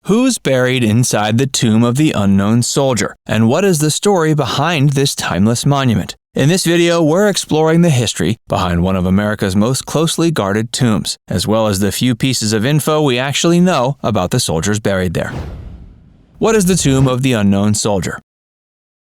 Who's buried inside the tomb of the unknown soldier? And what is the story behind this timeless monument? In this video, we're exploring the history behind one of America's most closely guarded tombs, as well as the few pieces of info we actually know about the soldiers buried there. What is the tomb of the unknown soldier?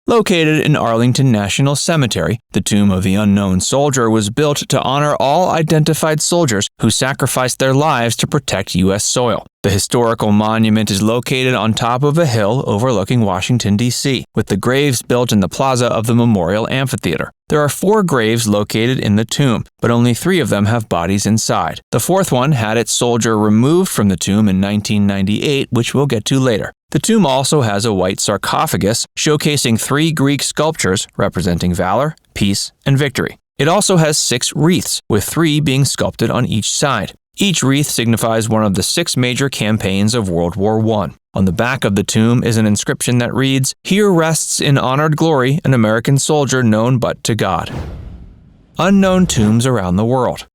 Located in Arlington National Cemetery, the Tomb of the Unknown Soldier was built to honor all identified soldiers who sacrificed their lives to protect U.S. soil. The historical monument is located on top of a hill overlooking Washington, D.C., with the graves built in the plaza of the Memorial Amphitheater. There are 4 graves located in the tomb, but only 3 of them have bodies inside. The 4th one had its soldier removed from the tomb in 1998, which we'll get to later. The tomb also has a white sarcophagus showcasing 3 Greek sculptures representing valor, peace, and victory. It also has 6 wreaths, with 3 being sculpted on each side. Each wreath signifies one of the 6 major campaigns of World War I. On the back of the tomb is an inscription that reads, "Here rests in honored glory an American soldier known but to God." Unknown tombs around the world.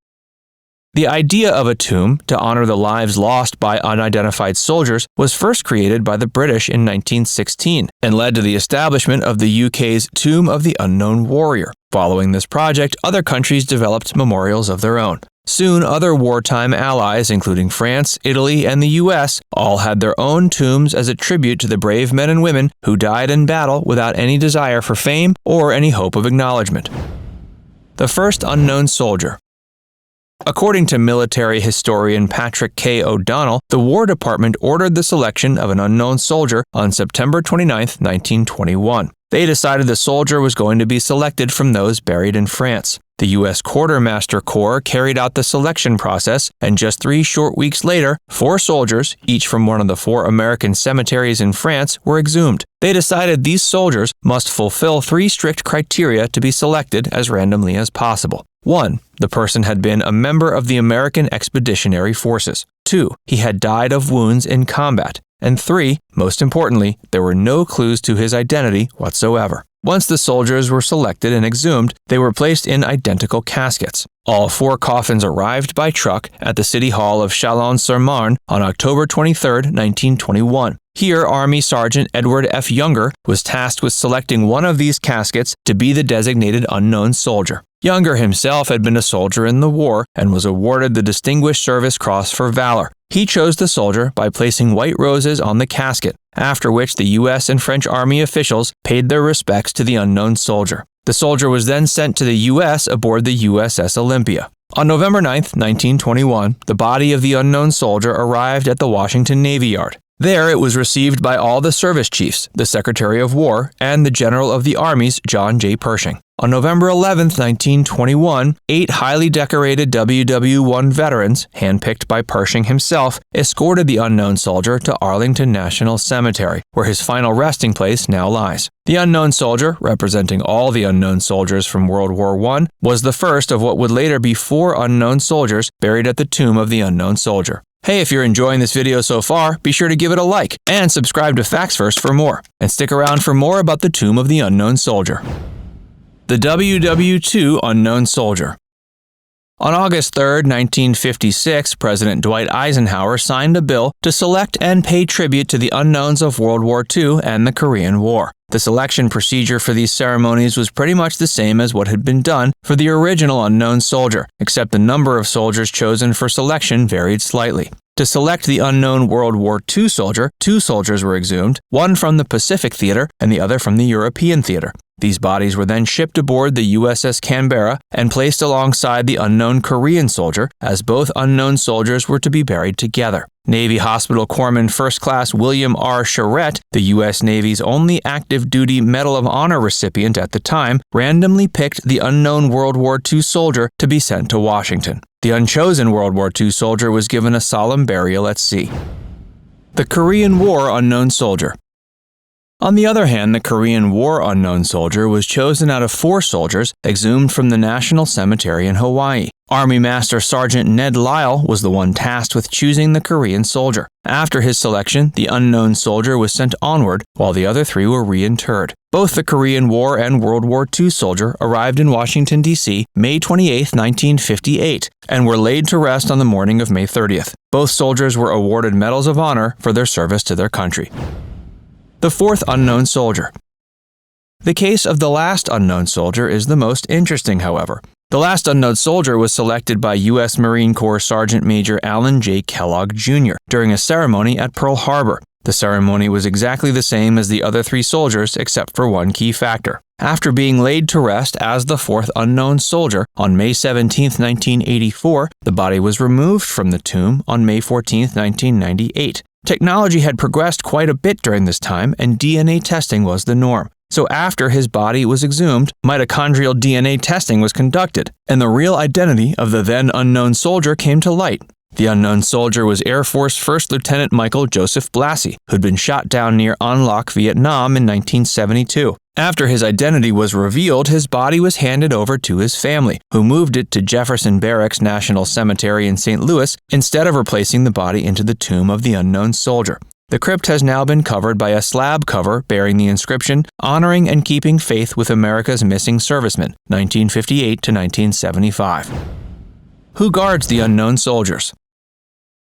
The idea of a tomb to honor the lives lost by unidentified soldiers was first created by the British in 1916 and led to the establishment of the UK's Tomb of the Unknown Warrior. Following this project, other countries developed memorials of their own. Soon, other wartime allies, including France, Italy, and the US, all had their own tombs as a tribute to the brave men and women who died in battle without any desire for fame or any hope of acknowledgement. The first unknown soldier. According to military historian Patrick K. O'Donnell, the War Department ordered the selection of an unknown soldier on September 29, 1921. They decided the soldier was going to be selected from those buried in France. The U.S. Quartermaster Corps carried out the selection process, and just 3 short weeks later, 4 soldiers, each from one of the 4 American cemeteries in France, were exhumed. They decided these soldiers must fulfill 3 strict criteria to be selected as randomly as possible. 1. The person had been a member of the American Expeditionary Forces. 2. He had died of wounds in combat. And 3. Most importantly, there were no clues to his identity whatsoever. Once the soldiers were selected and exhumed, they were placed in identical caskets. All 4 coffins arrived by truck at the City Hall of Chalon-sur-Marne on October 23, 1921. Here, Army Sergeant Edward F. Younger was tasked with selecting one of these caskets to be the designated unknown soldier. Younger himself had been a soldier in the war and was awarded the Distinguished Service Cross for Valor. He chose the soldier by placing white roses on the casket, after which the U.S. and French Army officials paid their respects to the unknown soldier. The soldier was then sent to the U.S. aboard the USS Olympia. On November 9, 1921, the body of the unknown soldier arrived at the Washington Navy Yard. There it was received by all the service chiefs, the Secretary of War, and the General of the Armies, John J. Pershing. On November 11, 1921, 8 highly decorated WW2 veterans, handpicked by Pershing himself, escorted the unknown soldier to Arlington National Cemetery, where his final resting place now lies. The unknown soldier, representing all the unknown soldiers from World War I, was the first of what would later be 4 unknown soldiers buried at the Tomb of the Unknown Soldier. Hey, if you're enjoying this video so far, be sure to give it a like and subscribe to Facts First for more. And stick around for more about the Tomb of the Unknown Soldier. The WW2 Unknown Soldier. On August 3, 1956, President Dwight Eisenhower signed a bill to select and pay tribute to the unknowns of World War II and the Korean War. The selection procedure for these ceremonies was pretty much the same as what had been done for the original unknown soldier, except the number of soldiers chosen for selection varied slightly. To select the unknown World War II soldier, 2 soldiers were exhumed, one from the Pacific Theater and the other from the European Theater. These bodies were then shipped aboard the USS Canberra and placed alongside the unknown Korean soldier, as both unknown soldiers were to be buried together. Navy Hospital Corpsman First Class William R. Charette, the U.S. Navy's only active duty Medal of Honor recipient at the time, randomly picked the unknown World War II soldier to be sent to Washington. The unchosen World War II soldier was given a solemn burial at sea. The Korean War Unknown Soldier. On the other hand, the Korean War Unknown Soldier was chosen out of 4 soldiers exhumed from the National Cemetery in Hawaii. Army Master Sergeant Ned Lyle was the one tasked with choosing the Korean soldier. After his selection, the unknown soldier was sent onward, while the other 3 were reinterred. Both the Korean War and World War II soldier arrived in Washington, D.C. May 28, 1958, and were laid to rest on the morning of May 30th. Both soldiers were awarded medals of honor for their service to their country. The 4th Unknown Soldier. The case of the last unknown soldier is the most interesting, however. The last unknown soldier was selected by U.S. Marine Corps Sergeant Major Alan J. Kellogg, Jr. during a ceremony at Pearl Harbor. The ceremony was exactly the same as the other 3 soldiers except for one key factor. After being laid to rest as the 4th Unknown Soldier on May 17, 1984, the body was removed from the tomb on May 14, 1998. Technology had progressed quite a bit during this time, and DNA testing was the norm. So after his body was exhumed, mitochondrial DNA testing was conducted, and the real identity of the then unknown soldier came to light. The unknown soldier was Air Force First Lieutenant Michael Joseph Blassie, who'd been shot down near An Loc, Vietnam in 1972. After his identity was revealed, his body was handed over to his family, who moved it to Jefferson Barracks National Cemetery in St. Louis instead of replacing the body into the tomb of the unknown soldier. The crypt has now been covered by a slab cover bearing the inscription, "Honoring and Keeping Faith with America's Missing Servicemen, 1958 to 1975. Who guards the unknown soldiers?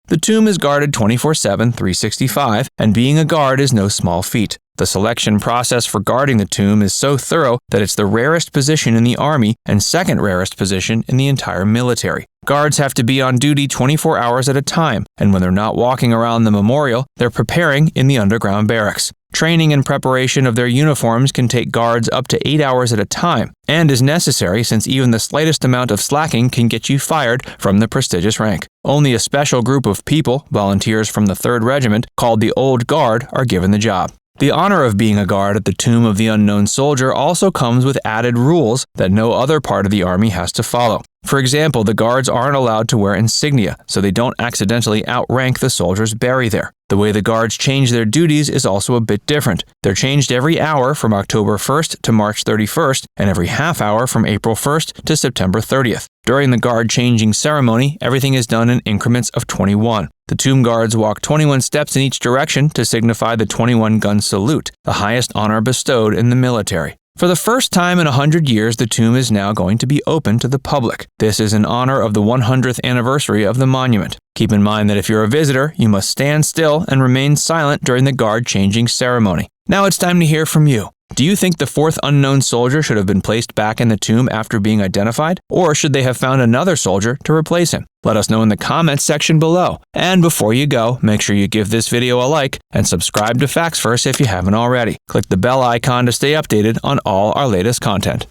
The tomb is guarded 24/7, 365, and being a guard is no small feat. The selection process for guarding the tomb is so thorough that it's the rarest position in the Army and second rarest position in the entire military. Guards have to be on duty 24 hours at a time, and when they're not walking around the memorial, they're preparing in the underground barracks. Training and preparation of their uniforms can take guards up to 8 hours at a time, and is necessary since even the slightest amount of slacking can get you fired from the prestigious rank. Only a special group of people, volunteers from the 3rd Regiment, called the Old Guard, are given the job. The honor of being a guard at the tomb of the unknown soldier also comes with added rules that no other part of the Army has to follow. For example, the guards aren't allowed to wear insignia, so they don't accidentally outrank the soldiers buried there. The way the guards change their duties is also a bit different. They're changed every hour from October 1st to March 31st, and every half hour from April 1st to September 30th. During the guard changing ceremony, everything is done in increments of 21. The tomb guards walk 21 steps in each direction to signify the 21-gun salute, the highest honor bestowed in the military. For the first time in 100 years, the tomb is now going to be open to the public. This is in honor of the 100th anniversary of the monument. Keep in mind that if you're a visitor, you must stand still and remain silent during the guard changing ceremony. Now it's time to hear from you. Do you think the 4th Unknown Soldier should have been placed back in the tomb after being identified? Or should they have found another soldier to replace him? Let us know in the comments section below. And before you go, make sure you give this video a like and subscribe to Facts First if you haven't already. Click the bell icon to stay updated on all our latest content.